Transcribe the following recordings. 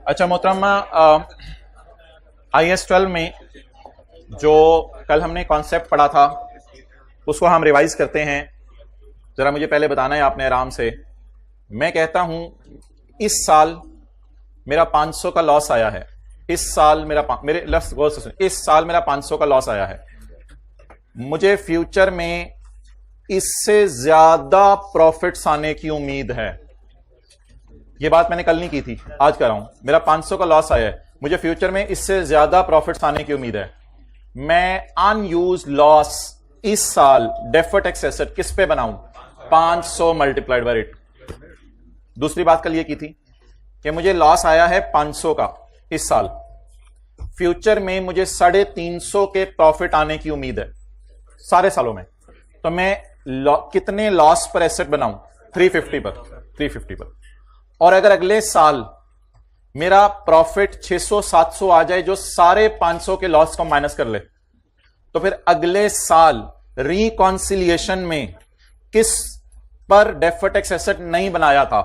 अच्छा मोहतरमा, IS-12 में जो कल हमने कॉन्सेप्ट पढ़ा था उसको हम रिवाइज करते हैं। जरा मुझे पहले बताना है आपने आराम से। मैं कहता हूं इस साल मेरा 500 का लॉस आया है। इस साल मेरे लफ्ज गौर से सुन, इस साल मेरा 500 का लॉस आया है। मुझे फ्यूचर में इससे ज्यादा प्रॉफिट्स आने की उम्मीद है। ये बात मैंने कल नहीं की थी, आज कर रहा हूं। मेरा 500 का लॉस आया है, मुझे फ्यूचर में इससे ज्यादा प्रॉफिट्स आने की उम्मीद है। मैं अनयूज लॉस इस साल डेफर्ड टैक्स एसेट किस पे बनाऊं? 500 मल्टीप्लाइड बाय रेट। दूसरी बात कल ये की थी कि मुझे लॉस आया है 500 का इस साल, फ्यूचर में मुझे 350 के प्रॉफिट आने की उम्मीद है सारे सालों में। तो मैं कितने लॉस पर एसेट बनाऊं? 350 पर। और अगर अगले साल मेरा प्रॉफिट 600-700 आ जाए जो सारे 500 के लॉस को माइनस कर ले, तो फिर अगले साल रिकॉन्सिलिएशन में किस पर डेफर्ड टैक्स एसेट नहीं बनाया था?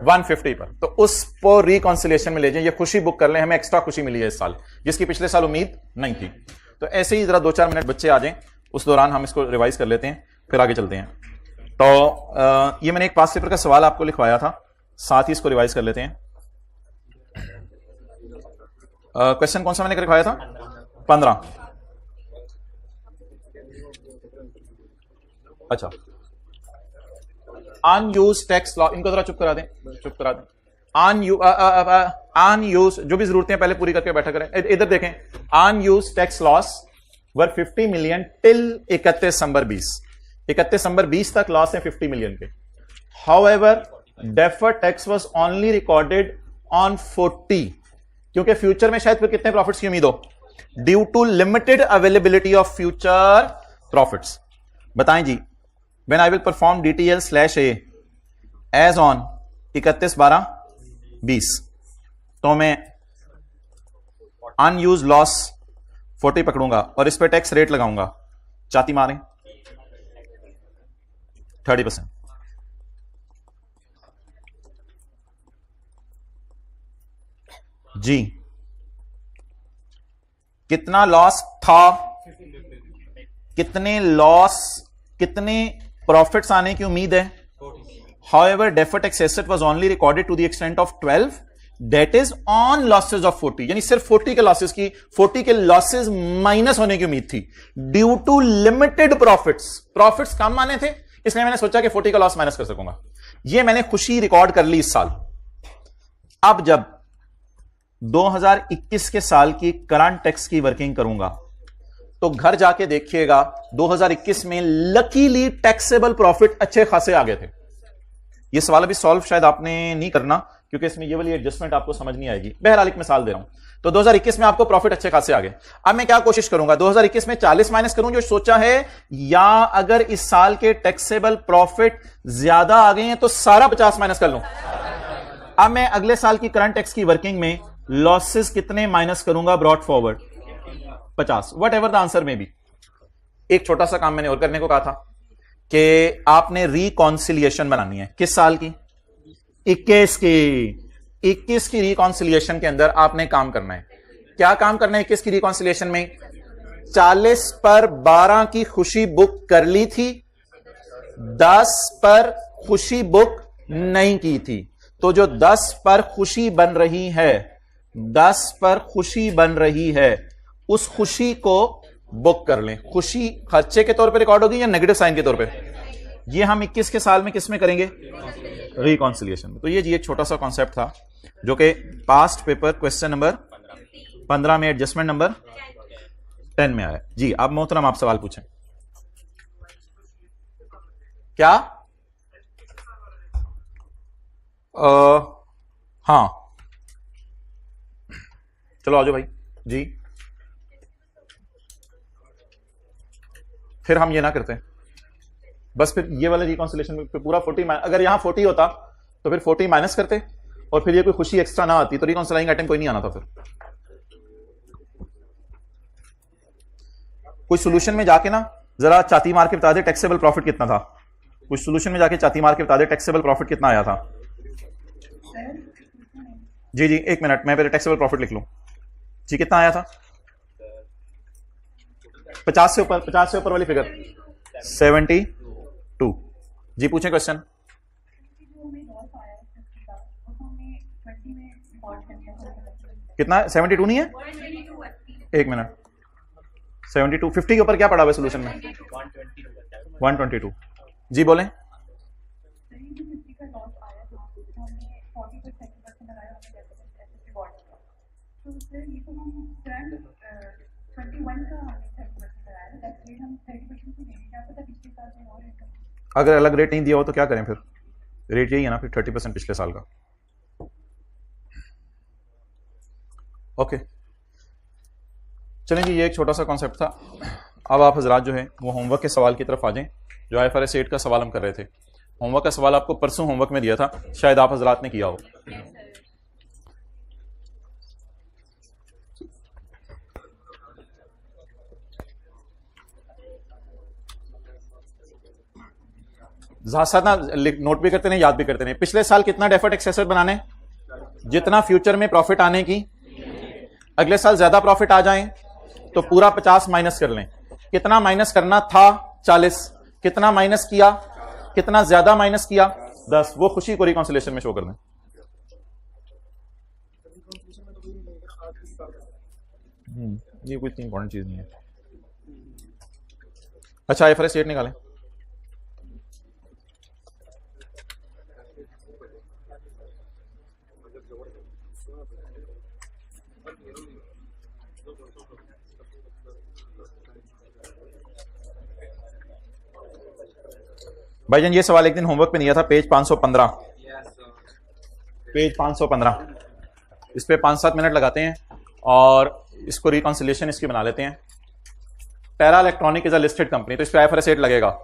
150 पर। तो उस पर रिकॉन्सिलिएशन में ले जाए, ये खुशी बुक कर लें, हमें एक्स्ट्रा खुशी मिली है इस साल जिसकी पिछले साल उम्मीद नहीं थी। तो ऐसे ही जरा 2-4 मिनट बच्चे आ जाएं, उस दौरान हम इसको रिवाइज कर लेते हैं, फिर आगे चलते हैं। तो ये मैंने एक पास पेपर का सवाल आपको लिखवाया था, साथ ही इसको रिवाइज कर लेते हैं। क्वेश्चन कौन सा मैंने लिखवाया था? 15। अच्छा, अनयूज टैक्स लॉ, इनको जरा चुप करा दें। अनयूज जो भी जरूरतें पहले पूरी करके बैठा करें। इधर देखें, अनयूज टैक्स लॉस वर 50 मिलियन टिल 31 दिसंबर 20। 31 दिसंबर 20 तक लॉस है 50 मिलियन के। However deferred tax was only recorded on 40, क्योंकि फ्यूचर में शायद फिर कितने प्रॉफिट्स की उम्मीद हो, due to limited availability of future profits. बताएं जी, when I will perform DTL/A as on 31/12/20, तो मैं अनयूज लॉस 40 पकड़ूंगा और इस पर टैक्स रेट लगाऊंगा, चाती मारें 30%। जी, कितना लॉस था, कितने प्रॉफिट्स आने की उम्मीद है? However deferred tax asset was only recorded to the extent of 12, that is on losses of 40, यानी सिर्फ 40 के लॉसेज माइनस होने की उम्मीद थी, ड्यू टू लिमिटेड प्रॉफिट्स कम आने थे, इसलिए मैंने सोचा कि 40 का लॉस माइनस कर सकूंगा। यह मैंने खुशी रिकॉर्ड कर ली इस साल। अब जब 2021 के साल की करंट टैक्स की वर्किंग करूंगा तो घर जाके देखिएगा 2021 में लकीली टैक्सेबल प्रॉफिट अच्छे खासे आ गए थे। ये सवाल अभी सॉल्व शायद आपने नहीं करना क्योंकि इसमें ये वाली एडजस्टमेंट आपको समझ नहीं आएगी। बहरहाल एक मिसाल दे रहा हूं, तो 2021 में आपको प्रॉफिट अच्छे खासे आ गए। अब मैं क्या कोशिश करूंगा, 2021 में 40 माइनस करूं जो सोचा है, या अगर इस साल के टैक्सेबल प्रॉफिट ज्यादा आ गए हैं तो सारा 50 माइनस कर लूं। अब मैं अगले साल की करंट टैक्स की वर्किंग में लॉसेस कितने माइनस करूंगा brought forward? 50, what ever the answer में भी। एक छोटा सा काम मैंने और करने को कहा था कि आपने रिकॉन्सिलिएशन बनानी है। किस साल की? 21 की रिकॉन्सिलिएशन के अंदर आपने काम करना है। क्या काम करना है 21 की रिकॉन्सिलिएशन में? 40 पर 12 की खुशी बुक कर ली थी, 10 पर खुशी बुक नहीं की थी, तो जो 10 पर खुशी बन रही है उस खुशी को बुक कर लें। खुशी खर्चे के तौर पे रिकॉर्ड होगी या नेगेटिव साइन के तौर पे? ये हम 21 के साल में किस में करेंगे? रिकॉन्सिलिएशन में। तो ये जी एक छोटा सा कॉन्सेप्ट था जो कि पास्ट पेपर क्वेश्चन नंबर 15 में एडजस्टमेंट नंबर 10 में आया। जी, अब मोहतरम आप सवाल पूछें। क्या? हाँ, चलो आ जाओ भाई जी। फिर हम ये ना करते, बस फिर ये वाले रिकॉन्सिलिएशन में पूरा 40, अगर यहां 40 होता तो फिर 40 माइनस करते और फिर ये कोई खुशी एक्स्ट्रा ना आती तो रिकॉन्सिलाइंग आइटम कोई नहीं आना था। फिर कोई सोल्यूशन में जाके ना जरा चाती मार के बता दे टैक्सेबल प्रॉफिट कितना था। कुछ सोल्यूशन में जाके चाती मार के बता दे टैक्सेबल प्रॉफिट कितना आया था। जी जी, एक मिनट, मैं पहले टैक्सेबल प्रॉफिट लिख लूं। जी, कितना आया था? 50 से ऊपर, 50 से ऊपर वाली फिगर 72। जी, पूछे क्वेश्चन। कितना? 72 नहीं है? एक मिनट, 72, 50 के ऊपर क्या पड़ा हुआ सोल्यूशन में? 122। जी बोलें। अगर अलग रेट नहीं दिया हो तो क्या करें फिर? रेट यही है ना फिर, 30% पिछले साल का। ओके, चलें जी, ये एक छोटा सा कॉन्सेप्ट था। अब आप हजरात जो है वो होमवर्क के सवाल की तरफ आ जाएं। जो IFRS 8 का सवाल हम कर रहे थे, होमवर्क का सवाल आपको परसों होमवर्क में दिया था, शायद आप हजरात ने किया हो। साथ ना नोट भी करते नहीं, याद भी करते नहीं। पिछले साल कितना डेफर्ड टैक्स एसेट बनाने? जितना फ्यूचर में प्रॉफिट आने की। अगले साल ज्यादा प्रॉफिट आ जाए तो पूरा 50 माइनस कर लें। कितना माइनस करना था? 40। कितना माइनस किया? कितना ज्यादा माइनस किया? 10। वो खुशी को रिकॉन्सिलेशन में शो कर दें। ये कोई इतनी इंपॉर्टेंट चीज नहीं है। अच्छा, IFRS 8 निकालें। भाईजान ये सवाल एक दिन होमवर्क पे दिया था, पेज 515। पेज 515। इस पे 5-7 मिनट लगाते हैं और इसको रिकॉन्सिलेशन इसकी बना लेते हैं। Terra electronic is a listed company, तो इस पे IFRS 8 लगेगा।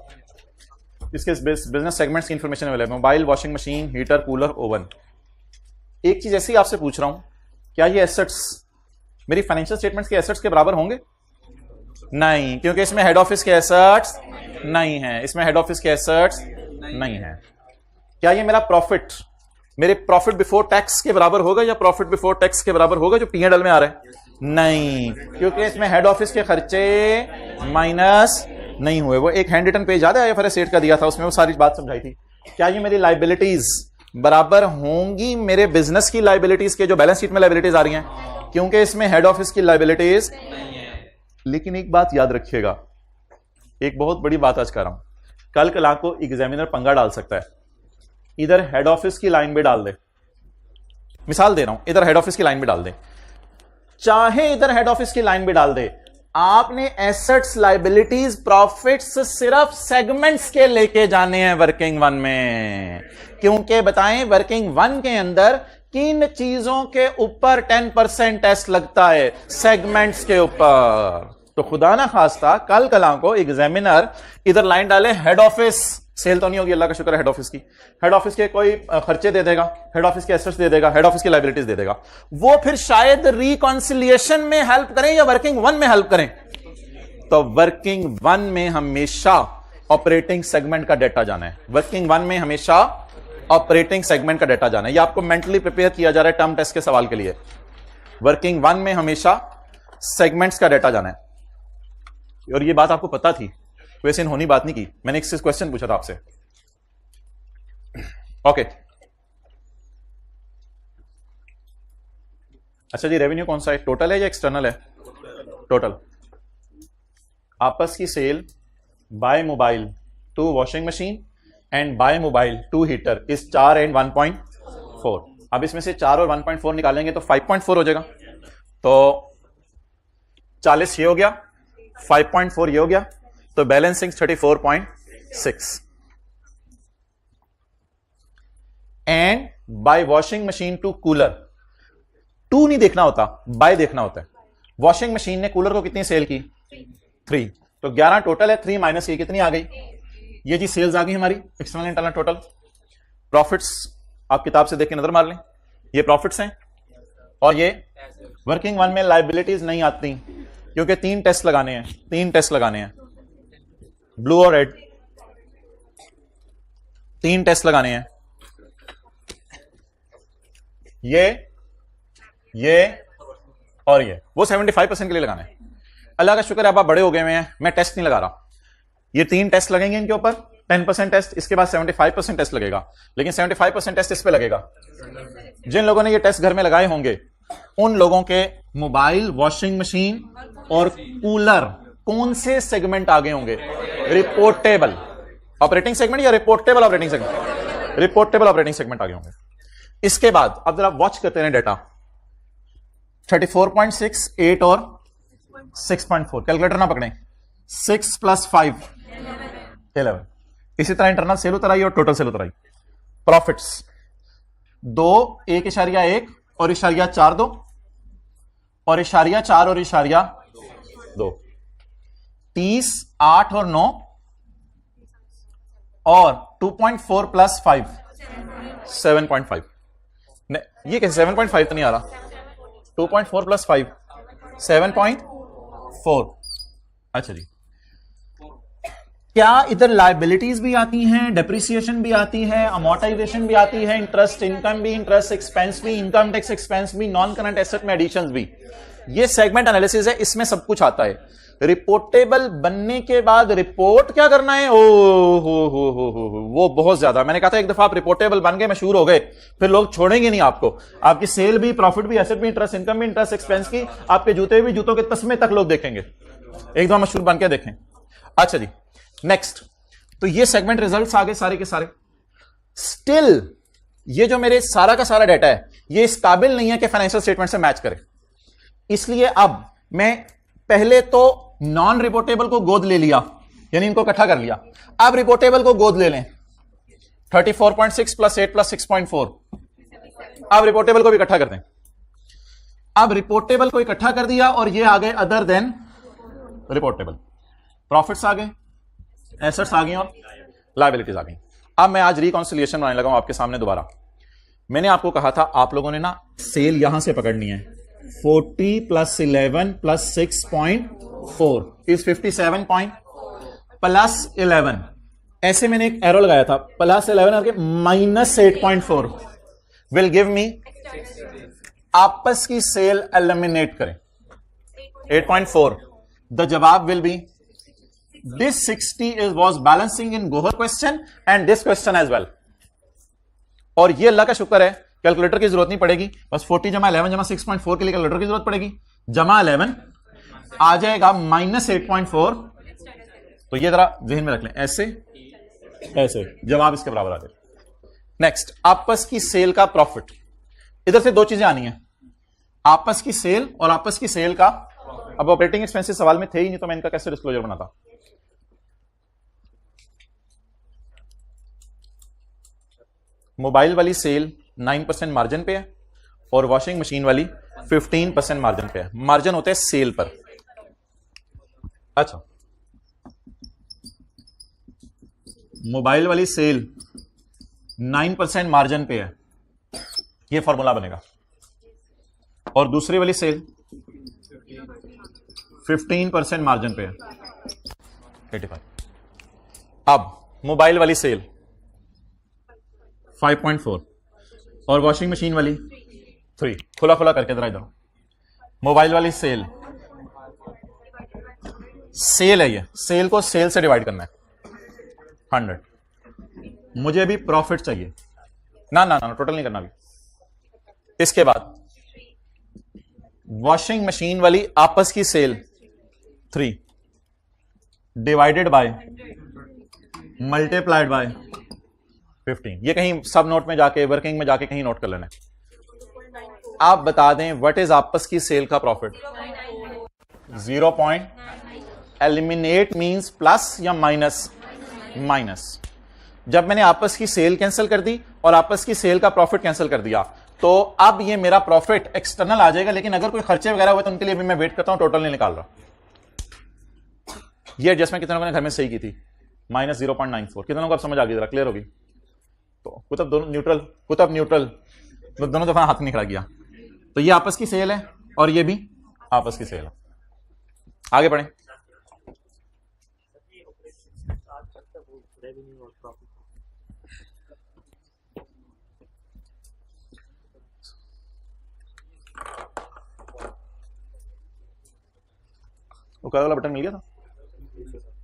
इसके बिजनेस सेगमेंट्स की information available, mobile, washing machine, heater, cooler, oven. एक चीज ऐसी आपसे पूछ रहा हूं, क्या ये एसेट्स मेरी फाइनेंशियल स्टेटमेंट्स के एसेट्स के बराबर होंगे? नहीं, क्योंकि इसमें हेड ऑफिस के एसेट्स नहीं है। इसमें हेड ऑफिस के एसेट्स नहीं है। क्या ये मेरा प्रॉफिट मेरे प्रॉफिट बिफोर टैक्स के बराबर होगा या प्रॉफिट बिफोर टैक्स के बराबर होगा जो P&L में आ रहा है? नहीं, क्योंकि इसमें हेड ऑफिस के खर्चे माइनस नहीं हुए। वो एक हैंड रिटन पेज याद है IFRS 8 का दिया था, उसमें वो सारी बात समझाई थी। क्या ये मेरी लाइबिलिटीज बराबर होंगी मेरे बिजनेस की लाइबिलिटीज के जो बैलेंस शीट में लाइबिलिटीज आ रही हैं? क्योंकि इसमें हेड ऑफिस की लाइबिलिटीज नहीं है। लेकिन एक बात याद रखिएगा, एक बहुत बड़ी बात आज कर रहा हूं, कल कल को एग्जामिनर पंगा डाल सकता है। इधर हेड ऑफिस की लाइन भी डाल दे, मिसाल दे रहा हूं, इधर हेड ऑफिस की लाइन भी डाल दे, चाहे इधर हेड ऑफिस की लाइन भी डाल दे, आपने एसेट्स, लाइबिलिटीज, प्रॉफिट्स सिर्फ सेगमेंट्स के लेके जाने हैं वर्किंग वन में। क्योंकि बताएं, वर्किंग वन के अंदर किन चीजों के ऊपर 10% टेस्ट लगता है? सेगमेंट्स के ऊपर। तो खुदा ना खास्ता कल कला को एग्जामिनर इधर लाइन डाले, हेड ऑफिस सेल तो नहीं होगी, अल्लाह का शुक्र है हेड ऑफिस की, हेड ऑफिस के कोई खर्चे दे देगा, हेड ऑफिस के एसेट्स दे देगा, हेड ऑफिस की लाइबिलिटीज दे देगा। वो फिर शायद रिकॉन्सिलिएशन में हेल्प करें या वर्किंग वन में हेल्प करें। तो वर्किंग वन में हमेशा ऑपरेटिंग सेगमेंट का डेटा जाना है। वर्किंग वन में हमेशा ऑपरेटिंग सेगमेंट का डेटा जाना है। ये आपको मेंटली प्रिपेयर किया जा रहा है टर्म टेस्ट के सवाल के लिए। वर्किंग वन में हमेशा सेगमेंट्स का डेटा जाना है। और ये बात आपको पता थी, वैसे होनी बात नहीं की। मैंने एक क्वेश्चन पूछा था आपसे। ओके, अच्छा जी, रेवेन्यू कौन सा है? टोटल है या एक्सटर्नल है? टोटल। आपस की sale by mobile to washing machine and by mobile to heater इस 4 एंड 1.4। अब इसमें से 4 और 1.4 निकालेंगे तो 5.4 हो जाएगा। तो 40 ये हो गया, 5.4 ये हो गया, तो balancing 34.6। And by washing machine to cooler, to नहीं देखना होता, बाय देखना होता है। वॉशिंग मशीन ने कूलर को कितनी सेल की? 3। तो 11 टोटल है, 3 माइनस ये कितनी आ गई? ये जी सेल्स आ गई हमारी, एक्सटर्नल इंटरनल टोटल। प्रॉफिट्स आप किताब से देख के नजर मार लें, ये प्रॉफिट्स हैं। और ये वर्किंग वन में लाइबिलिटीज नहीं आती क्योंकि 3 टेस्ट लगाने हैं, 3 टेस्ट लगाने हैं, ब्लू और रेड, 3 टेस्ट लगाने हैं। ये ये और ये, वो 75% के लिए लगाना है। अल्लाह का शुक्र है अब आप बड़े हो गए हैं, मैं टेस्ट नहीं लगा रहा। ये 3 टेस्ट लगेंगे इनके ऊपर, 10% टेस्ट, इसके बाद 75% टेस्ट लगेगा। लेकिन 75% टेस्ट इस पे लगेगा। जिन लोगों ने ये टेस्ट घर में लगाए होंगे उन लोगों के मोबाइल, वॉशिंग मशीन और कूलर कौन से सेगमेंट आगे होंगे? रिपोर्टेबल ऑपरेटिंग सेगमेंट या reportable operating segment? Reportable operating segment आगे होंगे। इसके बाद अब जरा वॉच करते हैं डेटा। 34.6, 8 और 6.4, कैलकुलेटर ना पकड़ें। 6 + 5 11। इसी तरह इंटरनल सेल उतर आई और टोटल सेल उतर आई। प्रॉफिट्स 2, 1.1 और इशारिया 4 2 और इशारिया 4 और इशारिया 2, 30, 8 और 9 और 2.4 + 5 7.5। ये कैसे 7.5 तो नहीं आ रहा? 2.4 + 5 7.4। अच्छा जी, क्या इधर लायबिलिटीज भी आती हैं, डेप्रिसिएशन भी आती है, अमोर्टाइजेशन भी आती है, इंटरेस्ट इनकम भी, इंटरेस्ट एक्सपेंस भी, इनकम टैक्स एक्सपेंस भी, नॉन करंट एसेट में एडिशंस भी? ये सेगमेंट एनालिसिस है, इसमें सब कुछ आता है। रिपोर्टेबल बनने के बाद रिपोर्ट क्या करना है? ओ हो, वो बहुत ज्यादा। मैंने कहा था एक दफा आप रिपोर्टेबल बन गए, मशहूर हो गए, फिर लोग छोड़ेंगे नहीं आपको। आपकी सेल भी, प्रॉफिट भी, एसेट भी, इंटरेस्ट इनकम भी, इंटरेस्ट एक्सपेंस की, आपके जूते भी, जूतों के तस्मे तक लोग देखेंगे। एक दफा मशहूर बन के देखें। अच्छा जी, नेक्स्ट। तो ये सेगमेंट रिजल्ट्स आ गए सारे के सारे। स्टिल ये जो मेरे सारा का सारा डाटा है ये इस काबिल नहीं है कि फाइनेंशियल स्टेटमेंट से मैच करे। इसलिए अब मैं पहले तो नॉन रिपोर्टेबल को गोद ले लिया, यानी इनको इकट्ठा कर लिया। अब रिपोर्टेबल को गोद ले लें। 34.6 + 8 + 6.4। अब रिपोर्टेबल को भी इकट्ठा कर दें। अब रिपोर्टेबल को इकट्ठा कर दिया और ये आ गए अदर देन रिपोर्टेबल। प्रॉफिट्स आ गए, एसेट्स आ गई और लायबिलिटीज आ गई। अब मैं आज रिकॉन्सिलिएशन बनाने लगा हूं आपके सामने दोबारा। मैंने आपको कहा था आप लोगों ने ना सेल यहां से पकड़नी है। 40 + 11 + 6.4 इज 57 पॉइंट प्लस 11। ऐसे मैंने एक एरो लगाया था, +11 आके -8.4 विल गिव मी। आपस की सेल एलिमिनेट करें 8.4। द जवाब will be this 60 was balancing in Gohar question and this question as well। और ये अल्लाह का शुक्र है कैलकुलेटर की जरूरत नहीं पड़ेगी, बस 40 + 11 = 6.4 के लिए कैलकुलेटर की जरूरत पड़ेगी। जमा 11 आ जाएगा -8.4। तो ये जरा जहन में रख लें, ऐसे ऐसे जवाब इसके बराबर आ जाएगा। नेक्स्ट, आपस की सेल का प्रॉफिट। इधर से दो चीजें आनी है, आपस की सेल और आपस की सेल का। अब ऑपरेटिंग एक्सपेंसेस सवाल में थे ही नहीं तो मैं इनका कैसे डिस्क्लोजर बनाता। मोबाइल वाली सेल 9% मार्जिन पे है और वॉशिंग मशीन वाली 15% मार्जिन पे है। मार्जिन होते हैं सेल पर। अच्छा, मोबाइल वाली सेल 9% मार्जिन पे है, ये फॉर्मूला बनेगा। और दूसरी वाली सेल 15% मार्जिन पे है 85। अब मोबाइल वाली सेल 5.4 और वॉशिंग मशीन वाली 3। खुला खुला करके जरा इधर। मोबाइल वाली सेल है, ये सेल को सेल से डिवाइड करना है 100। मुझे भी प्रॉफिट चाहिए ना ना ना, टोटल नहीं करना अभी। इसके बाद वॉशिंग मशीन वाली आपस की sale 3 divided by multiplied by 15। ये कहीं सब नोट में जाके, वर्किंग में जाके कहीं नोट कर लेना। आप बता दें व्हाट इज आपस की सेल का profit? 0 point. Eliminate means plus या माइनस? माइनस। जब मैंने आपस की सेल कैंसिल कर दी और आपस की सेल का प्रॉफिट कैंसिल कर दिया तो अब ये मेरा प्रॉफिट एक्सटर्नल आ जाएगा। लेकिन अगर कोई खर्चे वगैरह हुए तो उनके लिए भी मैं वेट करता हूं, टोटल नहीं निकाल रहा। ये एडजस्टमेंट कितने लोगों ने घर में सही की थी? -0.94। कितने लोगों को अब समझ आ गई, जरा क्लियर होगी? तो कुतब दोनों न्यूट्रल, कुतब न्यूट्रल, दोनों दफा हाथ नहीं खड़ा किया। तो ये आपस की सेल है और ये भी आपस की सेल है। आगे बढ़ें। वो कलर वाला बटन मिल गया था?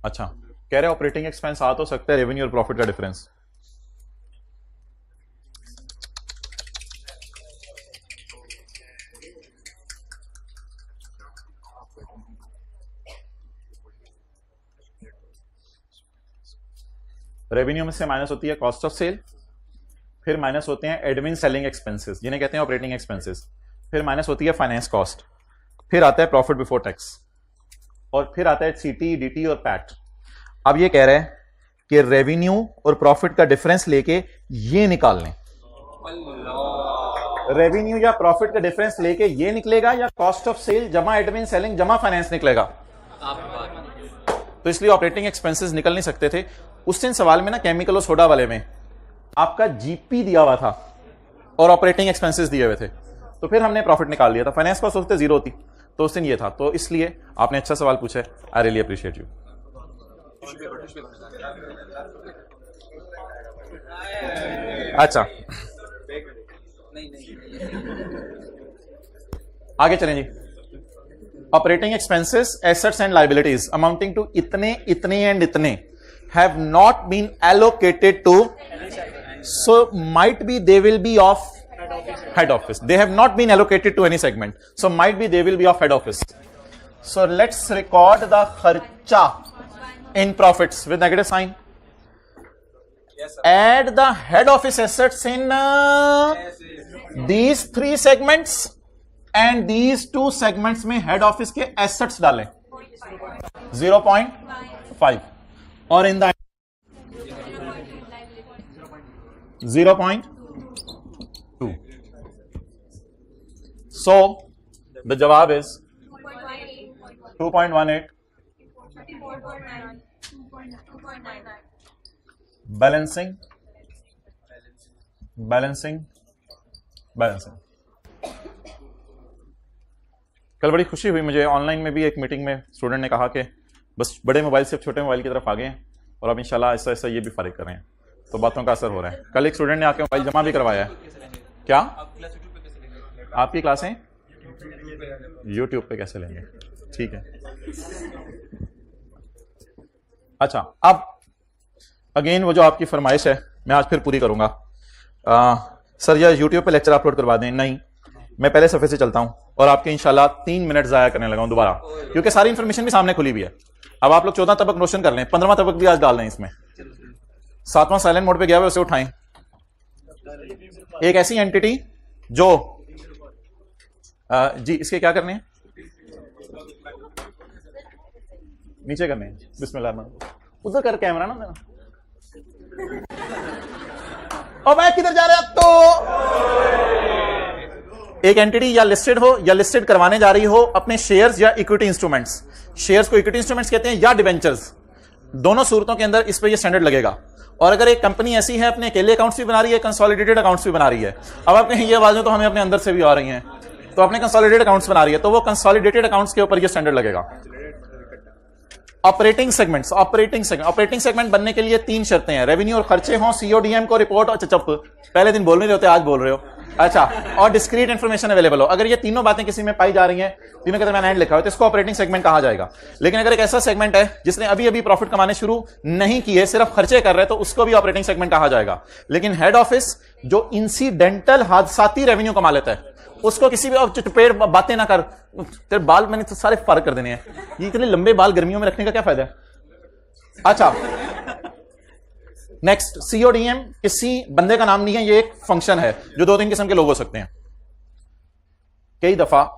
अच्छा, कह रहे ऑपरेटिंग एक्सपेंस आ तो सकता है रेवेन्यू और प्रॉफिट का डिफरेंस। रेवेन्यू में से माइनस होती है कॉस्ट ऑफ सेल, फिर माइनस होते हैं एडमिन सेलिंग एक्सपेंसेस जिन्हें कहते हैं ऑपरेटिंग एक्सपेंसेस, फिर माइनस होती है फाइनेंस कॉस्ट, फिर आता है प्रॉफिट बिफोर टैक्स, और फिर आता है सीटी, डीटी और पैट। अब ये कह रहे हैं कि रेवेन्यू और प्रॉफिट का डिफरेंस लेके ये निकाल लें। रेवेन्यू या प्रॉफिट का डिफरेंस लेके ये निकलेगा या कॉस्ट ऑफ सेल जमा एडमिन सेलिंग जमा फाइनेंस निकलेगा? तो इसलिए ऑपरेटिंग एक्सपेंसेस निकल नहीं सकते थे। उस दिन सवाल में ना केमिकल और सोडा वाले में आपका जीपी दिया हुआ था और ऑपरेटिंग एक्सपेंसेस दिए हुए थे, तो फिर हमने प्रॉफिट निकाल लिया था। फाइनेंस कॉस्ट होते जीरो होती, तो उस दिन ये था। तो इसलिए आपने अच्छा सवाल पूछा है, आई रियली अप्रिशिएट यू। अच्छा, आगे चलें जी। Operating expenses, assets and liabilities amounting to इतने इतने एंड इतने have not been allocated to, so might be they will be of head office. They have not been allocated to any segment, so might be they will be of head office. So let's record the kharcha in profits with negative sign. Yes, sir. Add the head office assets in these three segments and these two segments में head office के assets डालें 0.5 और in the 0.2. So the jawab is 2.18. Balancing. कल बड़ी खुशी हुई मुझे, online में भी एक मीटिंग में स्टूडेंट ने कहा कि बस बड़े मोबाइल से छोटे मोबाइल की तरफ आ गए हैं और अब इंशाल्लाह ऐसा ऐसा ये भी फारिग कर रहे हैं, तो बातों का असर हो रहा है। कल एक स्टूडेंट ने आके मोबाइल जमा भी करवाया है। क्या आपकी क्लासें यूट्यूब पे कैसे लेंगे? ठीक है। अच्छा, अब अगेन वो जो आपकी फरमाइश है मैं आज फिर पूरी करूंगा। सर या यूट्यूब पे लेक्चर अपलोड करवा दें? नहीं, मैं पहले सफे से चलता हूं और आपके इंशाल्लाह 3 मिनट जाया करने लगा हूं दोबारा, क्योंकि सारी इंफॉर्मेशन भी सामने खुली हुई है। अब आप लोग 14 तबक रोशन कर लें, 15वां तबक भी आज डाल दें इसमें। 7वां साइलेंट मोड पे गया हुआ उसे उठाएं। एक ऐसी एंटिटी जो जी इसके क्या करने हैं? नीचे करने हैं। बिस्मिल्लाह। उधर कर कैमरा ना देना। और मैं किधर जा रहा तो एक एंटिटी या लिस्टेड हो या लिस्टेड करवाने जा रही हो अपने शेयर्स या इक्विटी इंस्ट्रूमेंट्स। शेयर्स को इक्विटी इंस्ट्रूमेंट्स कहते हैं या डिवेंचर्स, दोनों सूरतों के अंदर इस पे ये स्टैंडर्ड लगेगा। और अगर एक कंपनी ऐसी है अपने अकेले अकाउंट्स भी बना रही है, कंसोलिडेटेड अकाउंट्स भी बना रही है, अब आप कहें ये आवाजें तो हमें अपने अंदर से भी आ रही हैं, तो अपने कंसोलिडेटेड अकाउंट्स बना रही है, तो वो कंसोलिडेटेड अकाउंट्स के ऊपर ये स्टैंडर्ड लगेगा। ऑपरेटिंग सेगमेंट्स, ऑपरेटिंग सेगमेंट बनने के लिए 3 शर्तें हैं। रेवेन्यू और खर्चे हों, सीओडीएम को रिपोर्ट, अच्छा चुप, पहले दिन बोल नहीं रहे होते, आज बोल रहे हो, अच्छा, और डिस्क्रीट इंफॉर्मेशन अवेलेबल हो। अगर ये तीनों बातें किसी में पाई जा रही हैं, तीनों के दरमियान एंड लिखा हो, तो इसको ऑपरेटिंग सेगमेंट कहा जाएगा। लेकिन अगर एक ऐसा सेगमेंट है जिसने अभी अभी प्रॉफिट कमाने शुरू नहीं किए, सिर्फ खर्चे कर रहे हैं, तो उसको भी ऑपरेटिंग सेगमेंट कहा जाएगा। लेकिन हेड ऑफिस जो इंसिडेंटल हादसाती रेवेन्यू कमा लेता है, उसको किसी भी पेड़ बातें ना कर, तेरे बाल मैंने तो सारे फारग कर देने हैं, ये इतने लंबे बाल गर्मियों में रखने का क्या फायदा है? अच्छा, नेक्स्ट, सीओडीएम किसी बंदे का नाम नहीं है, ये एक फंक्शन है जो 2-3 किस्म के लोग हो सकते हैं। कई दफा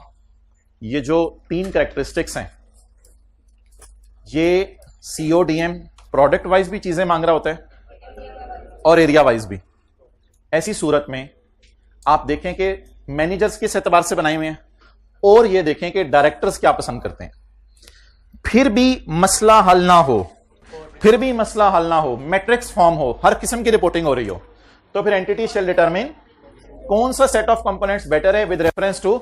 ये जो 3 कैरेक्टरिस्टिक्स हैं, ये सीओडीएम प्रोडक्ट वाइज भी चीजें मांग रहा होता है और एरिया वाइज भी। ऐसी सूरत में आप देखें कि मैनेजर्स किस एतबार से बनाए हुए हैं और ये देखें कि डायरेक्टर्स क्या पसंद करते हैं, फिर भी मसला हल ना हो, मैट्रिक्स फॉर्म हो, हर किस्म की रिपोर्टिंग हो रही हो, तो फिर एंटिटी शेल डिटरमिन कौन सा सेट ऑफ कंपोनेंट्स बेटर है with reference to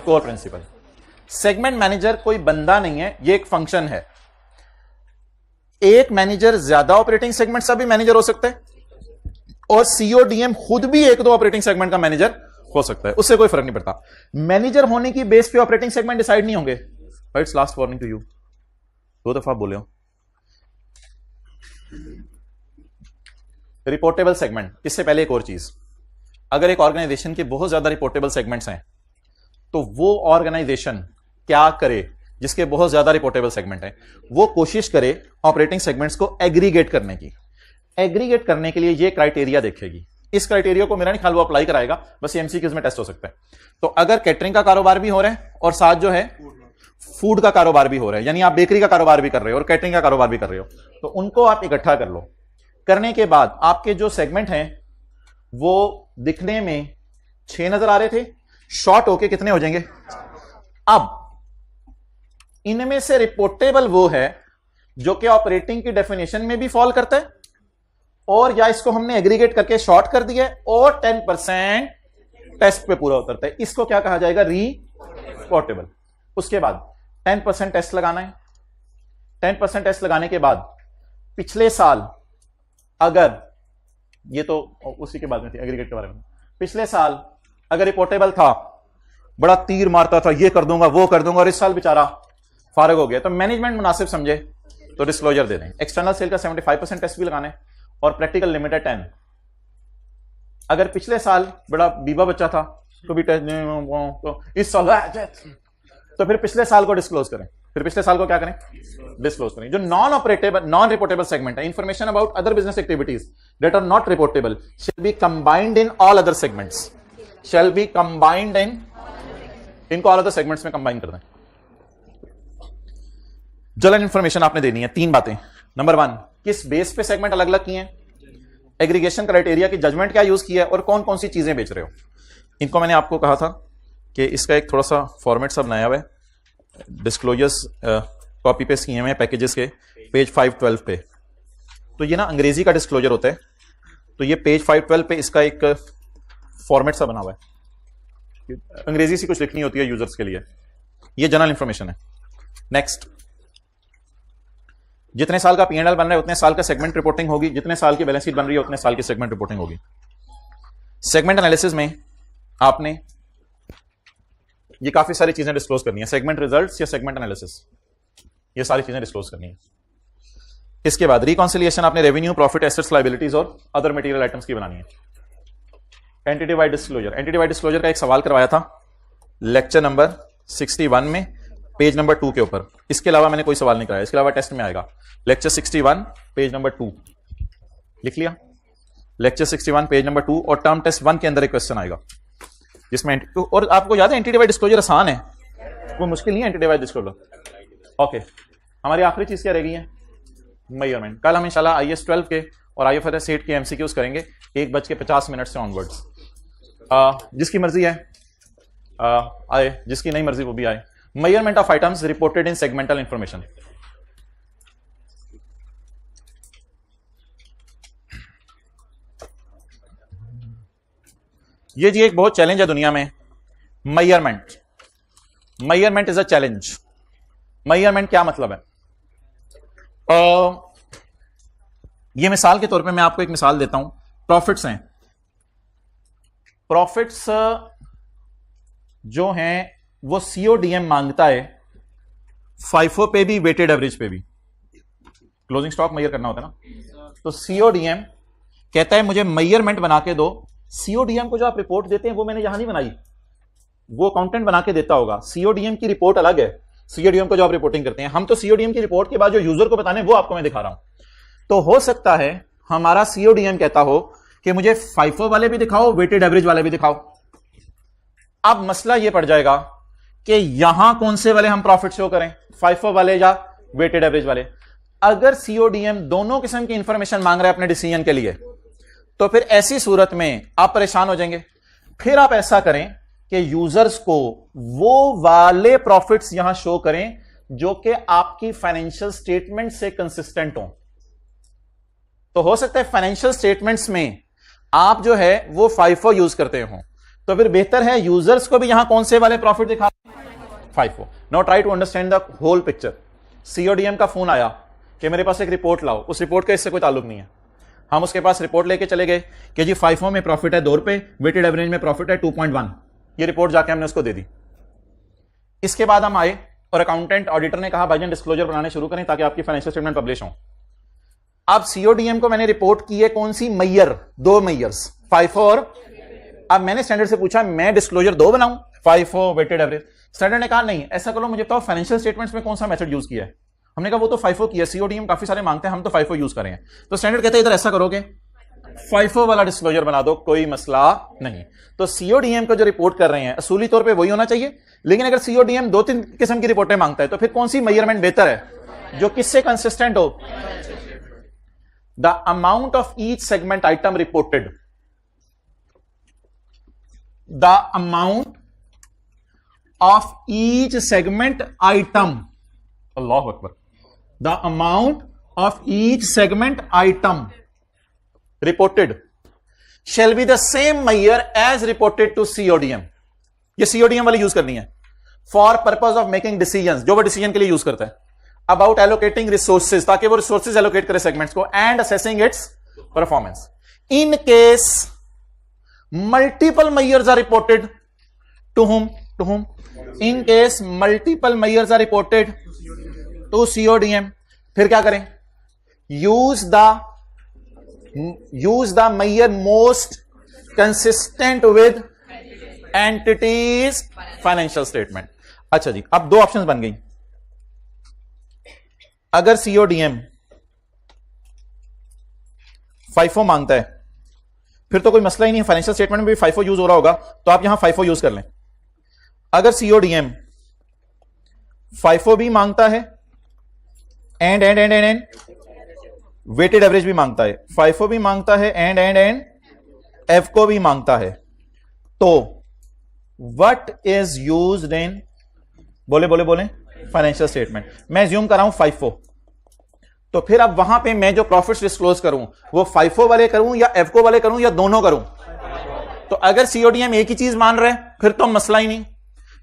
core principle. Segment manager कोई बंदा नहीं है, ये एक फंक्शन है। एक मैनेजर ज्यादा ऑपरेटिंग सेगमेंट का भी मैनेजर हो सकता है और सीओडीएम खुद भी 1-2 ऑपरेटिंग सेगमेंट का मैनेजर हो सकता है, उससे कोई फर्क नहीं पड़ता। मैनेजर होने की बेस पे ऑपरेटिंग सेगमेंट डिसाइड नहीं होंगे। It's last warning to you, 2 दफा बोले हो। रिपोर्टेबल सेगमेंट, इससे पहले एक और चीज, अगर एक ऑर्गेनाइजेशन के बहुत ज्यादा रिपोर्टेबल सेगमेंट्स हैं तो वो ऑर्गेनाइजेशन क्या करे जिसके बहुत ज्यादा रिपोर्टेबल सेगमेंट है, वो कोशिश करे ऑपरेटिंग सेगमेंट्स को एग्रीगेट करने की। एग्रीगेट करने के लिए ये क्राइटेरिया देखेगी। इस क्राइटेरिया को मेरा नहीं ख्याल वो अप्लाई कराएगा, बस एमसीक्यूज में टेस्ट हो सकता है। तो अगर कैटरिंग का कारोबार भी हो रहा है और साथ जो है फूड का कारोबार भी हो रहा है, यानी आप बेकरी का कारोबार भी कर रहे हो और कैटरिंग का कारोबार भी कर रहे हो, तो उनको आप इकट्ठा कर लो। करने के बाद आपके जो सेगमेंट हैं वो दिखने में 6 नजर आ रहे थे, शॉर्ट होके कितने हो जाएंगे? अब इनमें से रिपोर्टेबल वो है जो कि ऑपरेटिंग की डेफिनेशन में भी फॉल करता है, और या इसको हमने एग्रीगेट करके शॉर्ट कर दिया और 10% टेस्ट पे पूरा उतरता है। इसको क्या कहा जाएगा? रिपोर्टेबल। उसके बाद 10% टेस्ट लगाना है। 10% टेस्ट लगाने के बाद पिछले साल, अगर ये तो उसी के बाद में थी एग्रीगेट के बारे में, पिछले साल अगर रिपोर्टेबल था, बड़ा तीर मारता था, ये कर दूंगा वो कर दूंगा, और इस साल बेचारा फारग हो गया, तो मैनेजमेंट मुनासिब समझे तो डिस्क्लोजर दे दें। एक्सटर्नल सेल का 75% टेस्ट भी लगाना है और प्रैक्टिकल लिमिट है 10। अगर पिछले साल बड़ा बीबा बच्चा था तो भी तो इस साल तो फिर पिछले साल को डिस्क्लोज करें। फिर पिछले साल को क्या करें? डिस्क्लोज करें। जो नॉन रिपोर्टेबल सेगमेंट है, information about other business activities that are not reportable shall be combined in all other segments, shall be combined in, इनको ऑल अदर सेगमेंट्स में कंबाइन कर दें। जनरल इंफॉर्मेशन आपने देनी है 3 बातें। नंबर 1, किस बेस पे सेगमेंट अलग अलग किए हैं, एग्रीगेशन क्राइटेरिया की जजमेंट क्या यूज किया है, और कौन कौन सी चीजें बेच रहे हो। इनको मैंने आपको कहा था कि इसका एक थोड़ा सा फॉर्मेट सब बनाया हुआ है, डिस्क्लोजर्स कॉपी पेस्ट किए हुए हैं पैकेजेस के, पेज 512 पे। तो ये ना अंग्रेजी का डिस्क्लोजर होता है, तो ये पेज 512 पे इसका एक फॉर्मेट सा बना हुआ है, अंग्रेजी से कुछ लिखनी होती है यूजर्स के लिए। ये जनरल इंफॉर्मेशन है। नेक्स्ट, जितने साल का P&L बन रहा है उतने साल का सेगमेंट रिपोर्टिंग होगी, जितने साल की बैलेंस शीट बन रही है उतने साल की सेगमेंट रिपोर्टिंग होगी। सेगमेंट एनालिसिस में आपने ये काफी सारी चीजें डिस्क्लोज करनी है, सेगमेंट रिजल्ट्स या सेगमेंट एनालिसिस, ये सारी चीजें डिस्क्लोज करनी है। इसके बाद रिकॉन्सिलिएशन आपने रेवेन्यू, प्रॉफिट, एसेट्स, लायबिलिटीज और अदर मटेरियल आइटम्स की बनानी है। Entity wide disclosure, entity wide disclosure का एक सवाल करवाया था लेक्चर नंबर 61 में, पेज नंबर 2 के ऊपर। इसके अलावा मैंने कोई सवाल नहीं कराया, इसके अलावा टेस्ट में आएगा। लेक्चर 61 पेज नंबर 2 लिख लिया, लेक्चर 61 पेज नंबर 2, और टर्म टेस्ट 1 के अंदर एक क्वेश्चन आएगा जिसमें, और आपको याद है एंटिटी वाइड डिस्क्लोजर आसान है, कोई मुश्किल नहीं है एंटिटी वाइड डिस्क्लोजर। ओके, हमारी आखिरी चीज क्या रह गई है? मेजरमेंट। कल हम इंशाल्लाह IAS 12 के और IFRS 8 के MCQs करेंगे 1:50 से ऑनवर्ड्स। जिसकी मर्जी है आए, जिसकी नहीं मर्जी वो भी आए। Measurement of items reported in segmental information. ये जी एक बहुत चैलेंज है दुनिया में, measurement. Measurement is a challenge. Measurement क्या मतलब है? ये मिसाल के तौर पे मैं आपको एक मिसाल देता हूं। प्रॉफिट्स हैं, प्रॉफिट्स जो हैं वो CODM मांगता है, FIFO पे भी, वेटेड एवरेज पे भी। क्लोजिंग स्टॉक मेजर करना होता है ना, तो CODM कहता है मुझे मेजरमेंट बना के दो। CODM को जो आप रिपोर्ट देते हैं वो मैंने यहां नहीं बनाई, वो अकाउंटेंट बना के देता होगा। CODM की रिपोर्ट अलग है, CODM को जो आप रिपोर्टिंग करते हैं। हम तो CODM की रिपोर्ट के बाद जो यूजर को बताने वो आपको मैं दिखा रहा हूं। तो हो सकता है हमारा CODM कहता हो कि मुझे FIFO वाले भी दिखाओ, वेटेड एवरेज वाले भी दिखाओ। अब मसला यह पड़ जाएगा कि यहां कौन से वाले हम प्रॉफिट शो करें, FIFO वाले या वेटेड एवरेज वाले। अगर CODM दोनों किस्म की इंफॉर्मेशन मांग रहा है अपने डिसीजन के लिए, तो फिर ऐसी सूरत में आप परेशान हो जाएंगे। फिर आप ऐसा करें कि यूजर्स को वो वाले प्रॉफिट्स यहां शो करें जो कि आपकी फाइनेंशियल स्टेटमेंट से कंसिस्टेंट हो। तो हो सकता है फाइनेंशियल स्टेटमेंट्स में आप जो है वो FIFO यूज करते हो, तो फिर बेहतर है यूजर्स को भी यहां कौन से वाले प्रॉफिट दिखा, FIFO। Now try to understand the whole picture. CODM का फोन आया कि मेरे पास एक रिपोर्ट लाओ, उस रिपोर्ट का इससे कोई ताल्लुक नहीं है। हम उसके पास रिपोर्ट लेके चले गए कि जी FIFO में प्रॉफिट है 2 रुपए, वेटेड एवरेज में प्रॉफिट है 2.1। ये रिपोर्ट जाके हमने उसको दे दी। इसके बाद हम आए और अकाउंटेंट ऑडिटर ने कहा भाईजान डिस्क्लोजर बनाने शुरू करें ताकि आपकी फाइनेंशियल स्टेटमेंट पब्लिश हो। अब सीओडीएम को मैंने रिपोर्ट की है कौन सी, मैयर, 2 मैयर्स, FIFO और, अब मैंने स्टैंडर्ड से पूछा मैं डिस्क्लोजर 2 बनाऊं, FIFO वेटेड एवरेज। स्टैंडर्ड ने कहा नहीं ऐसा करो मुझे बताओ फाइनेंशियल स्टेटमेंट्स में कौन सा मेथड यूज किया है। हमने कहा वो तो FIFO किया, सीओडीएम काफी सारे मांगते हैं, हम तो FIFO यूज करें। तो स्टैंडर्ड कहते हैं इधर ऐसा करोगे FIFO वाला डिस्क्लोजर बना दो, कोई मसला नहीं। तो सीओडीएम को जो रिपोर्ट कर रहे हैं असूली तौर पे वही होना चाहिए, लेकिन अगर सीओडीएम 2-3 किस्म की रिपोर्टें मांगता है तो फिर कौन सी मेजरमेंट बेहतर है, जो किससे कंसिस्टेंट हो। The amount of each segment item reported, the amount of each segment item, अल्लाहु अकबर, the amount of each segment item reported shall be the same measure as reported to CODM। ये CODM वाली use करनी है for purpose of making decisions, जो वो decision के लिए यूज करता है, about allocating resources, ताकि वो रिसोर्सेज एलोकेट करे सेगमेंट्स को, and assessing its performance। In case multiple measures are reported to whom, in case multiple measures are reported to CODM, फिर क्या करें, use the measure most consistent with entities financial statement। अच्छा जी, अब 2 options बन गई। अगर CODM FIFO मांगता है फिर तो कोई मसला ही नहीं है, फाइनेंशियल स्टेटमेंट में भी FIFO यूज हो रहा होगा तो आप यहां FIFO यूज कर लें। अगर सीओडीएम FIFO भी मांगता है एंड वेटेड एवरेज भी मांगता है, FIFO भी मांगता है एंड एफको भी मांगता है, तो व्हाट इज यूज्ड इन, बोले फाइनेंशियल स्टेटमेंट। मैं एज्यूम कर रहा हूं FIFO, तो फिर अब वहां पे मैं जो प्रॉफिट्स डिस्क्लोज करूं वो FIFO वाले करूं या एफको वाले करूं या दोनों करूं। तो अगर सीओडीएम एक ही चीज मान रहे हैं फिर तो मसला ही नहीं,